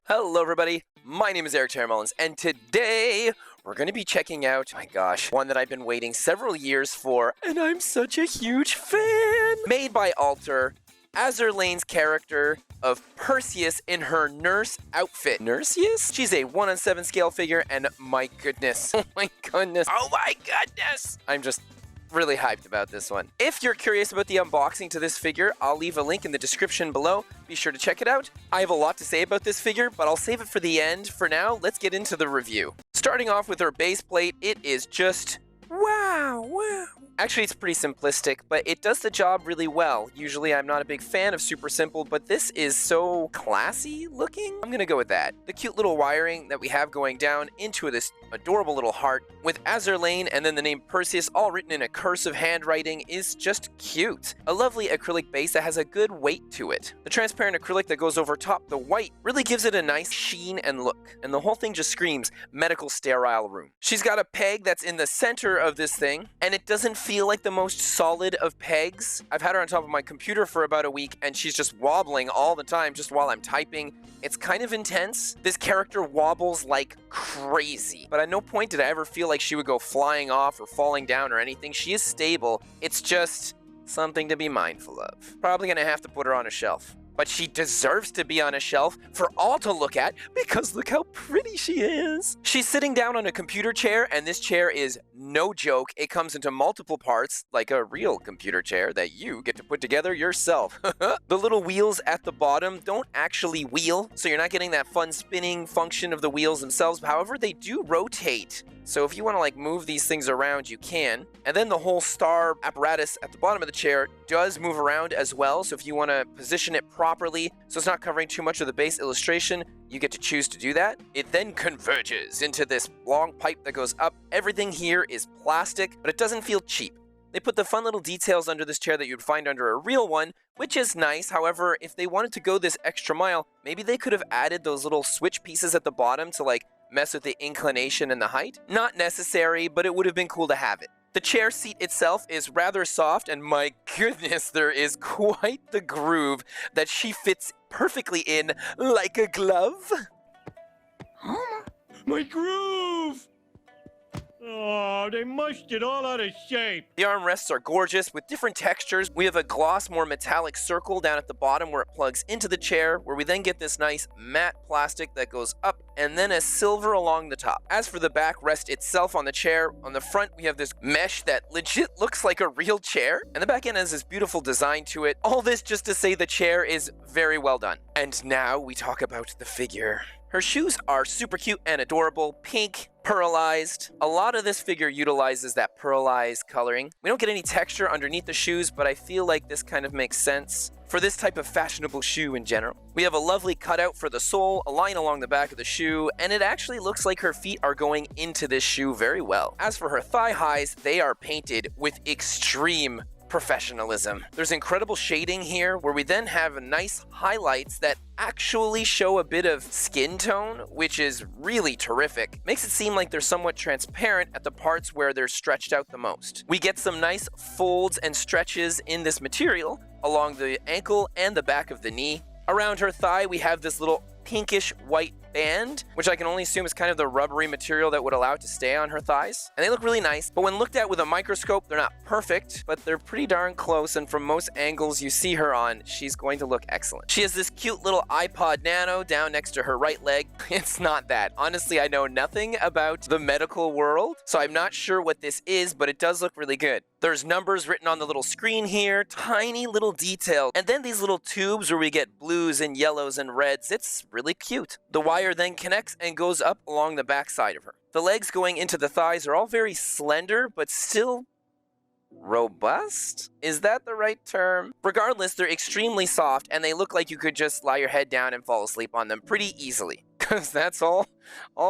Hello everybody, my name is Eric Terramellins, and today we're going to be checking out, my gosh, one that I've been waiting several years for, and I'm such a huge fan! Made by Alter, Azur Lane's character of Perseus in her nurse outfit. Nurseus? She's a 1/7 scale figure, and my goodness, oh my goodness, I'm just really hyped about this one. If you're curious about the unboxing to this figure, I'll leave a link in the description below. Be sure to check it out. I have a lot to say about this figure, but I'll save it for the end. For now, let's get into the review. Starting off with her base plate, it is just wow. Actually, it's pretty simplistic, but it does the job really well. Usually, I'm not a big fan of super simple, but this is so classy looking. I'm gonna go with that. The cute little wiring that we have going down into this adorable little heart with Azur Lane and then the name Perseus all written in a cursive handwriting is just cute. A lovely acrylic base that has a good weight to it. The transparent acrylic that goes over top the white really gives it a nice sheen and look, and the whole thing just screams medical sterile room. She's got a peg that's in the center of this thing, and it doesn't feel like the most solid of pegs. I've had her on top of my computer for about a week, and she's just wobbling all the time just while I'm typing. It's kind of intense. This character wobbles like crazy, but at no point did I ever feel like she would go flying off or falling down or anything. She is stable. It's just something to be mindful of. Probably gonna have to put her on a shelf. But she deserves to be on a shelf for all to look at because look how pretty she is. She's sitting down on a computer chair, and this chair is no joke. It comes into multiple parts, like a real computer chair that you get to put together yourself. The little wheels at the bottom don't actually wheel, so you're not getting that fun spinning function of the wheels themselves. However, they do rotate. So if you want to like move these things around, you can. And then the whole star apparatus at the bottom of the chair does move around as well. So if you want to position it properly, so it's not covering too much of the base illustration, you get to choose to do that. It then converges into this long pipe that goes up. Everything here is plastic, but it doesn't feel cheap. They put the fun little details under this chair that you'd find under a real one, which is nice. However, if they wanted to go this extra mile, maybe they could have added those little switch pieces at the bottom to like mess with the inclination and the height. Not necessary, but it would have been cool to have it. The chair seat itself is rather soft, and my goodness, there is quite the groove that she fits perfectly in like a glove. My groove! Oh, they mushed it all out of shape. The armrests are gorgeous with different textures. We have a gloss, more metallic circle down at the bottom where it plugs into the chair, where we then get this nice matte plastic that goes up, and then a silver along the top. As for the backrest itself on the chair, on the front we have this mesh that legit looks like a real chair, and the back end has this beautiful design to it. All this just to say the chair is very well done. And now we talk about the figure. Her shoes are super cute and adorable, pink, pearlized. A lot of this figure utilizes that pearlized coloring. We don't get any texture underneath the shoes, but I feel like this kind of makes sense for this type of fashionable shoe in general. We have a lovely cutout for the sole, a line along the back of the shoe, and it actually looks like her feet are going into this shoe very well. As for her thigh highs, they are painted with extreme professionalism. There's incredible shading here where we then have nice highlights that actually show a bit of skin tone, which is really terrific. Makes it seem like they're somewhat transparent at the parts where they're stretched out the most. We get some nice folds and stretches in this material along the ankle and the back of the knee. Around her thigh, we have this little pinkish white band, which I can only assume is kind of the rubbery material that would allow it to stay on her thighs. And they look really nice, but when looked at with a microscope, they're not perfect, but they're pretty darn close, and from most angles you see her on, she's going to look excellent. She has this cute little iPod Nano down next to her right leg. It's not that. Honestly, I know nothing about the medical world, so I'm not sure what this is, but it does look really good. There's numbers written on the little screen here, tiny little detail, and then these little tubes where we get blues and yellows and reds. It's really cute. The wire then connects and goes up along the back side of her. The legs going into the thighs are all very slender, but still robust? Is that the right term? Regardless, they're extremely soft, and they look like you could just lie your head down and fall asleep on them pretty easily. Because that's all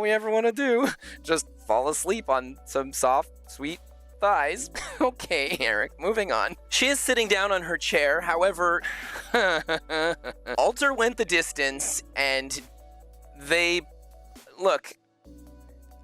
we ever want to do. Just fall asleep on some soft, sweet thighs. Okay, Eric, moving on. She is sitting down on her chair, however, Alter went the distance, and look,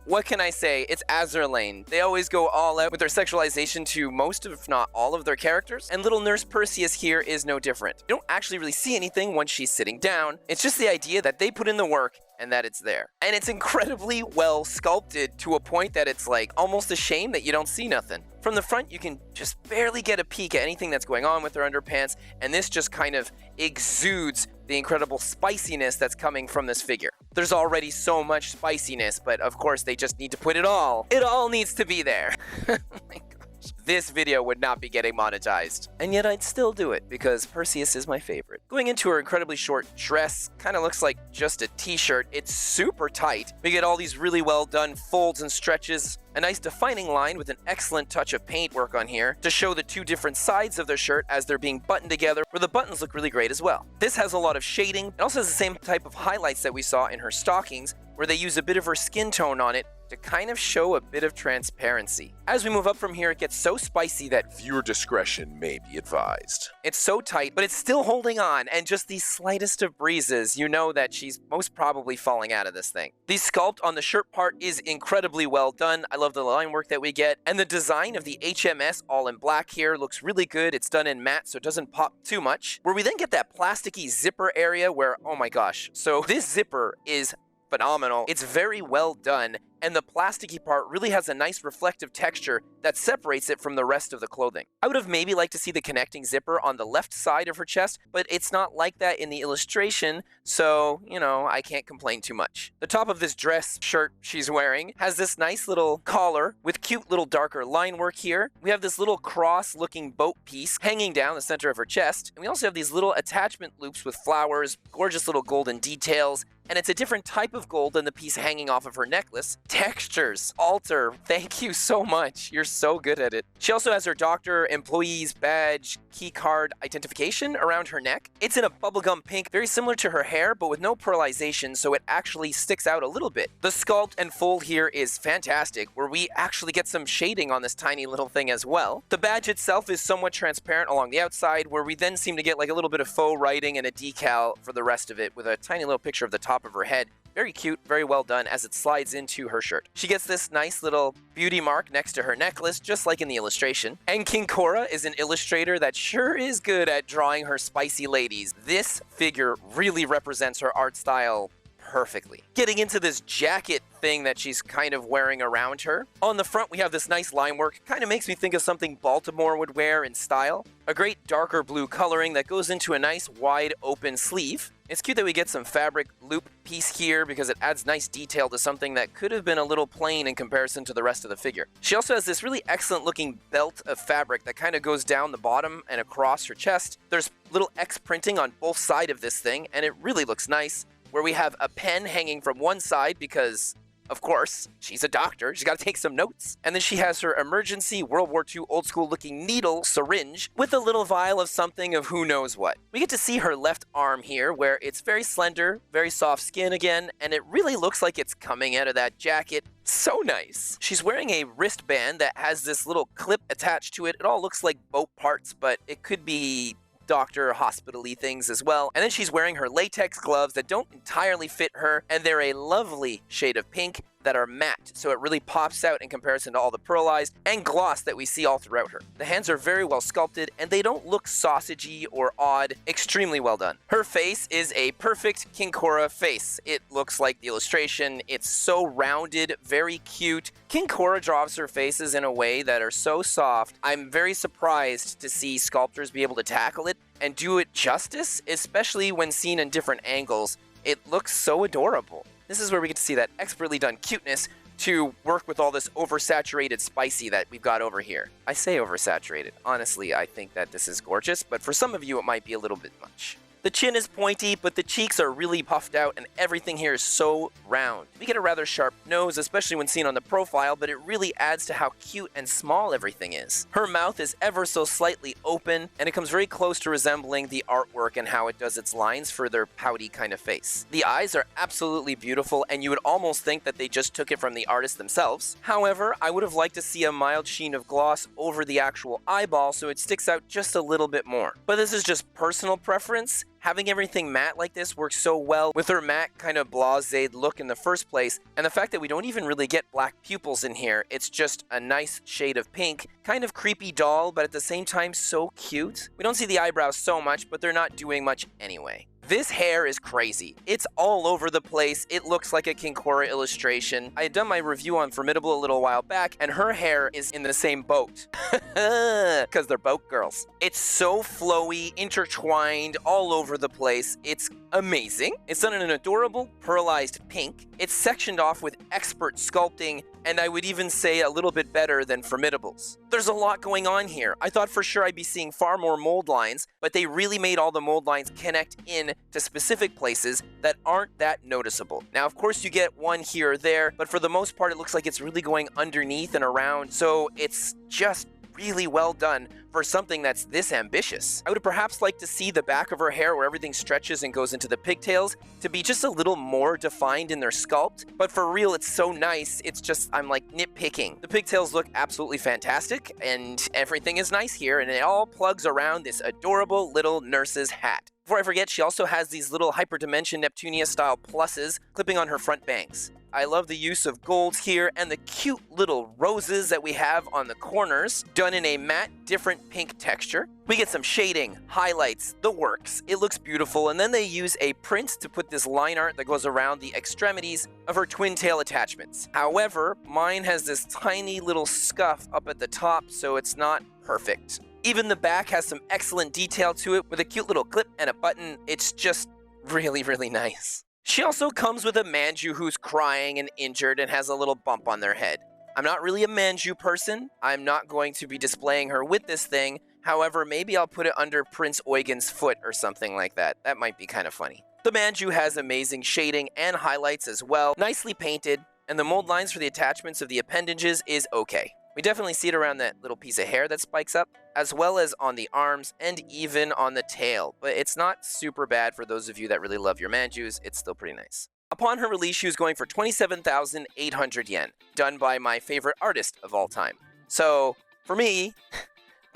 What can I say? It's Azur Lane. They always go all out with their sexualization to most, if not all, of their characters, and little Nurse Perseus here is no different. You don't actually really see anything once she's sitting down. It's just the idea that they put in the work and that it's there. And it's incredibly well sculpted to a point that it's like almost a shame that you don't see nothing. From the front, you can just barely get a peek at anything that's going on with her underpants, and this just kind of exudes the incredible spiciness that's coming from this figure. There's already so much spiciness, but of course they just need to put it all. It all needs to be there. Oh my gosh. This video would not be getting monetized. And yet I'd still do it because Perseus is my favorite. Going into her incredibly short dress, kind of looks like just a t-shirt. It's super tight. We get all these really well done folds and stretches. A nice defining line with an excellent touch of paint work on here to show the two different sides of their shirt as they're being buttoned together, where the buttons look really great as well. This has a lot of shading. It also has the same type of highlights that we saw in her stockings, where they use a bit of her skin tone on it to kind of show a bit of transparency. As we move up from here, it gets so spicy that Viewer discretion may be advised. it's so tight, but it's still holding on, and just the slightest of breezes, you know that she's most probably falling out of this thing. The sculpt on the shirt part is incredibly well done. I love the line work that we get, and the design of the HMS all in black here looks really good. It's done in matte, so it doesn't pop too much. Where we then get that plasticky zipper area where, oh my gosh. So this zipper is phenomenal. It's very well done, and the plasticky part really has a nice reflective texture that separates it from the rest of the clothing. I would have maybe liked to see the connecting zipper on the left side of her chest, but it's not like that in the illustration, so, you know, I can't complain too much. The top of this dress shirt she's wearing has this nice little collar with cute little darker line work here. We have this little cross-looking boat piece hanging down the center of her chest, and we also have these little attachment loops with flowers, gorgeous little golden details, and it's a different type of gold than the piece hanging off of her necklace. Textures. Alter, thank you so much. You're so good at it. She also has her doctor, employee's badge, key card identification around her neck. It's in a bubblegum pink, very similar to her hair, but with no pearlization, so it actually sticks out a little bit. The sculpt and fold here is fantastic, where we actually get some shading on this tiny little thing as well. The badge itself is somewhat transparent along the outside, where we then seem to get like a little bit of faux writing and a decal for the rest of it, with a tiny little picture of the top of her head. Very cute, very well done as it slides into her shirt. She gets this nice little beauty mark next to her necklace, just like in the illustration. And Kincora is an illustrator that sure is good at drawing her spicy ladies. This figure really represents her art style perfectly. Getting into this jacket thing that she's kind of wearing around her. On the front, we have this nice line work. Kind of makes me think of something Baltimore would wear in style. A great darker blue coloring that goes into a nice wide open sleeve. It's cute that we get some fabric loop piece here because it adds nice detail to something that could have been a little plain in comparison to the rest of the figure. She also has this really excellent looking belt of fabric that kind of goes down the bottom and across her chest. There's little X printing on both sides of this thing, and it really looks nice, where we have a pen hanging from one side because, of course, she's a doctor. She's got to take some notes. And then she has her emergency World War II old school looking needle syringe with a little vial of something of who knows what. We get to see her left arm here where it's very slender, very soft skin again, and it really looks like it's coming out of that jacket. So nice. She's wearing a wristband that has this little clip attached to it. It all looks like boat parts, but it could be doctor hospital-y things as well. And then she's wearing her latex gloves that don't entirely fit her, and they're a lovely shade of pink that are matte, so it really pops out in comparison to all the pearlized and gloss that we see all throughout her. The hands are very well sculpted, and they don't look sausagey or odd. Extremely well done. Her face is a perfect Kincora face. It looks like the illustration. It's so rounded, very cute. Kincora draws her faces in a way that are so soft. I'm very surprised to see sculptors be able to tackle it and do it justice, especially when seen in different angles. It looks so adorable. This is where we get to see that expertly done cuteness to work with all this oversaturated spicy that we've got over here. I say oversaturated. Honestly, I think that this is gorgeous, but for some of you it might be a little bit much. The chin is pointy, but the cheeks are really puffed out, and everything here is so round. We get a rather sharp nose, especially when seen on the profile, but it really adds to how cute and small everything is. Her mouth is ever so slightly open, and it comes very close to resembling the artwork and how it does its lines for their pouty kind of face. The eyes are absolutely beautiful, and you would almost think that they just took it from the artist themselves. However, I would have liked to see a mild sheen of gloss over the actual eyeball so it sticks out just a little bit more. But this is just personal preference. Having everything matte like this works so well with her matte kind of blasé look in the first place, and the fact that we don't even really get black pupils in here, it's just a nice shade of pink, kind of creepy doll, but at the same time so cute. We don't see the eyebrows so much, but they're not doing much anyway. This hair is crazy. It's all over the place. It looks like a Kincora illustration. I had done my review on Formidable a little while back, and her hair is in the same boat. Because they're boat girls. It's so flowy, intertwined, all over the place. It's amazing. It's done in an adorable, pearlized pink. It's sectioned off with expert sculpting, and I would even say a little bit better than Formidable's. There's a lot going on here. I thought for sure I'd be seeing far more mold lines, but they really made all the mold lines connect in to specific places that aren't that noticeable. Now, of course, you get one here or there, but for the most part, it looks like it's really going underneath and around, so it's just really well done for something that's this ambitious. I would have perhaps liked to see the back of her hair where everything stretches and goes into the pigtails to be just a little more defined in their sculpt, but for real, it's so nice, it's just, I'm like nitpicking. The pigtails look absolutely fantastic, and everything is nice here, and it all plugs around this adorable little nurse's hat. Before I forget, she also has these little hyperdimension Neptunia style pluses clipping on her front bangs. I love the use of golds here and the cute little roses that we have on the corners, done in a matte, different pink texture. We get some shading, highlights, the works. It looks beautiful, and then they use a print to put this line art that goes around the extremities of her twin tail attachments. However, mine has this tiny little scuff up at the top, so it's not perfect. Even the back has some excellent detail to it with a cute little clip and a button. It's just really, really nice. She also comes with a Manjuu who's crying and injured and has a little bump on their head. I'm not really a Manjuu person. I'm not going to be displaying her with this thing. However, maybe I'll put it under Prince Eugen's foot or something like that. That might be kind of funny. The Manjuu has amazing shading and highlights as well, nicely painted, and the mold lines for the attachments of the appendages is okay. We definitely see it around that little piece of hair that spikes up, as well as on the arms and even on the tail, but it's not super bad for those of you that really love your Manjuus. It's still pretty nice. Upon her release, she was going for 27,800 yen, done by my favorite artist of all time. So, for me,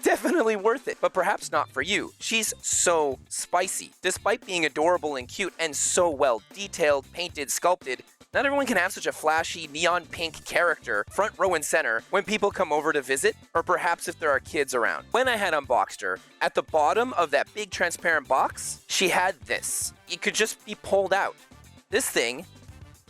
definitely worth it, but perhaps not for you. She's so spicy. Despite being adorable and cute and so well detailed, painted, sculpted, not everyone can have such a flashy, neon pink character front row and center when people come over to visit, or perhaps if there are kids around. When I had unboxed her, at the bottom of that big transparent box, she had this. It could just be pulled out. This thing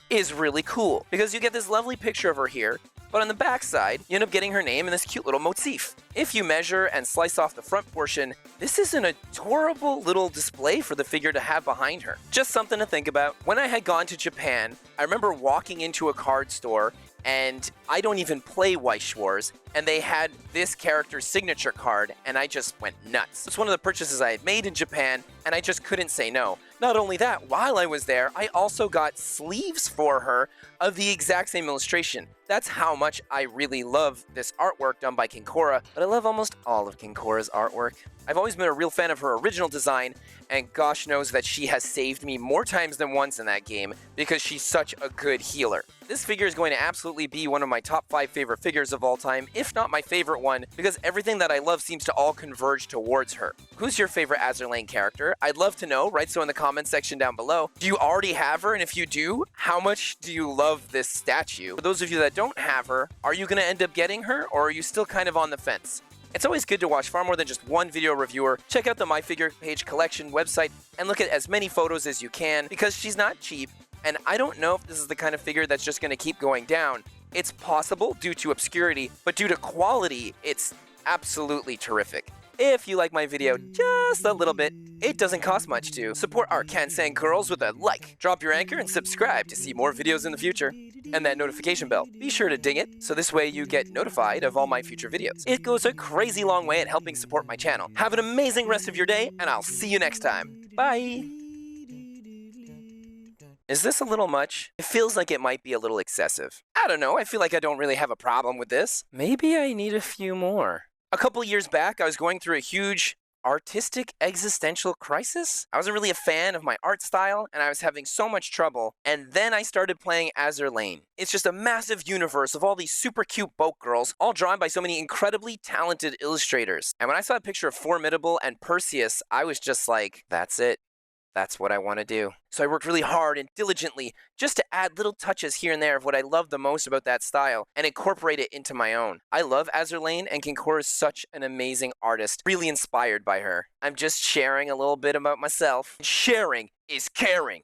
is really cool because you get this lovely picture of her here, but on the back side, you end up getting her name in this cute little motif. If you measure and slice off the front portion, this is an adorable little display for the figure to have behind her. Just something to think about. When I had gone to Japan, I remember walking into a card store, and I don't even play Weiss Schwarz, and they had this character's signature card, and I just went nuts. It's one of the purchases I had made in Japan, and I just couldn't say no. Not only that, while I was there, I also got sleeves for her of the exact same illustration. That's how much I really love this artwork done by Kincora, but I love almost all of Kincora's artwork. I've always been a real fan of her original design, and gosh knows that she has saved me more times than once in that game because she's such a good healer. This figure is going to absolutely be one of my top 5 favorite figures of all time, if not my favorite one, because everything that I love seems to all converge towards her. Who's your favorite Azur Lane character? I'd love to know. Write so in the comments section down below. Do you already have her? And if you do, how much do you love this statue? For those of you that don't have her, are you going to end up getting her, or are you still kind of on the fence? It's always good to watch far more than just one video reviewer. Check out the My Figure Page collection website and look at as many photos as you can because she's not cheap, and I don't know if this is the kind of figure that's just going to keep going down. It's possible due to obscurity, but due to quality, it's absolutely terrific. If you like my video just a little bit, it doesn't cost much to support our Kansan girls with a like. Drop your anchor and subscribe to see more videos in the future. And that notification bell, be sure to ding it so this way you get notified of all my future videos. It goes a crazy long way at helping support my channel. Have an amazing rest of your day, and I'll see you next time. Bye! Is this a little much? It feels like it might be a little excessive. I don't know, I feel like I don't really have a problem with this. Maybe I need a few more. A couple years back, I was going through a huge artistic existential crisis. I wasn't really a fan of my art style, and I was having so much trouble, and then I started playing Azur Lane. It's just a massive universe of all these super cute boat girls, all drawn by so many incredibly talented illustrators. And when I saw a picture of Formidable and Perseus, I was just like, that's it. That's what I want to do. So I worked really hard and diligently just to add little touches here and there of what I love the most about that style and incorporate it into my own. I love Azur and Kincora is such an amazing artist, really inspired by her. I'm just sharing a little bit about myself. Sharing is caring.